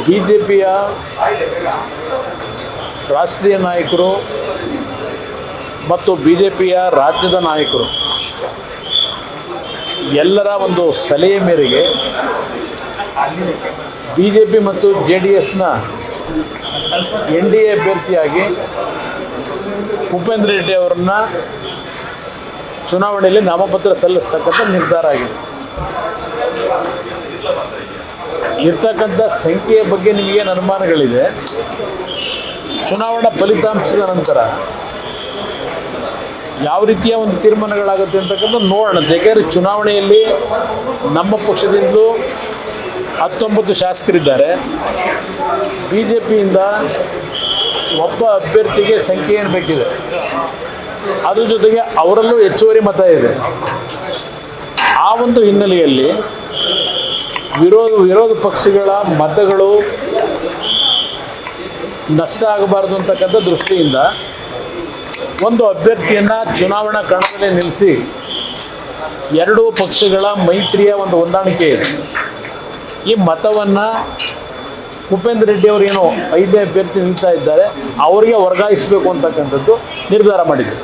ಬಿಜೆಪಿಯ ರಾಷ್ಟ್ರೀಯ ನಾಯಕರು ಮತ್ತು ಬಿಜೆಪಿಯ ರಾಜ್ಯದ ನಾಯಕರು ಎಲ್ಲರ ಒಂದು ಸಲಹೆ ಮೇರೆಗೆ ಬಿಜೆಪಿ ಮತ್ತು JDSನ NDA ಅಭ್ಯರ್ಥಿಯಾಗಿ ಭೂಪೇಂದ್ರ ರೆಡ್ಡಿ ಅವರನ್ನ ಚುನಾವಣೆಯಲ್ಲಿ ನಾಮಪತ್ರ ಸಲ್ಲಿಸ್ತಕ್ಕಂಥ ನಿರ್ಧಾರ ಆಗಿದೆ. ಇರ್ತಕ್ಕಂಥ ಸಂಖ್ಯೆಯ ಬಗ್ಗೆ ನಿಮಗೇನು ಅನುಮಾನಗಳಿದೆ, ಚುನಾವಣಾ ಫಲಿತಾಂಶದ ನಂತರ ಯಾವ ರೀತಿಯ ಒಂದು ತೀರ್ಮಾನಗಳಾಗುತ್ತೆ ಅಂತಕ್ಕಂಥ ನೋಡೋಣ. ಯಾಕೆಂದರೆ ಚುನಾವಣೆಯಲ್ಲಿ ನಮ್ಮ ಪಕ್ಷದಿಂದಲೂ 19 ಶಾಸಕರಿದ್ದಾರೆ. BJPಯಿಂದ ಒಬ್ಬ ಅಭ್ಯರ್ಥಿಗೆ ಸಂಖ್ಯೆ ಏನು ಬೇಕಿದೆ, ಅದ್ರ ಜೊತೆಗೆ ಅವರಲ್ಲೂ ಹೆಚ್ಚುವರಿ ಮತ ಇದೆ. ಆ ಒಂದು ಹಿನ್ನೆಲೆಯಲ್ಲಿ ವಿರೋಧ ಪಕ್ಷಗಳ ಮತಗಳು ನಷ್ಟ ಆಗಬಾರ್ದು ಅಂತಕ್ಕಂಥ ದೃಷ್ಟಿಯಿಂದ ಒಂದು ಅಭ್ಯರ್ಥಿಯನ್ನು ಚುನಾವಣಾ ಕಣದಲ್ಲಿ ನಿಲ್ಲಿಸಿ ಎರಡೂ ಪಕ್ಷಗಳ ಮೈತ್ರಿಯ ಒಂದು ಹೊಂದಾಣಿಕೆ ಇದೆ. ಈ ಮತವನ್ನು ಭೂಪೇಂದ್ರ ರೆಡ್ಡಿ ಅವರು ಏನು 5ನೇ ಅಭ್ಯರ್ಥಿ ನಿಲ್ತಾ ಇದ್ದಾರೆ ಅವರಿಗೆ ವರ್ಗಾಯಿಸಬೇಕು ಅಂತಕ್ಕಂಥದ್ದು ನಿರ್ಧಾರ ಮಾಡಿದರು.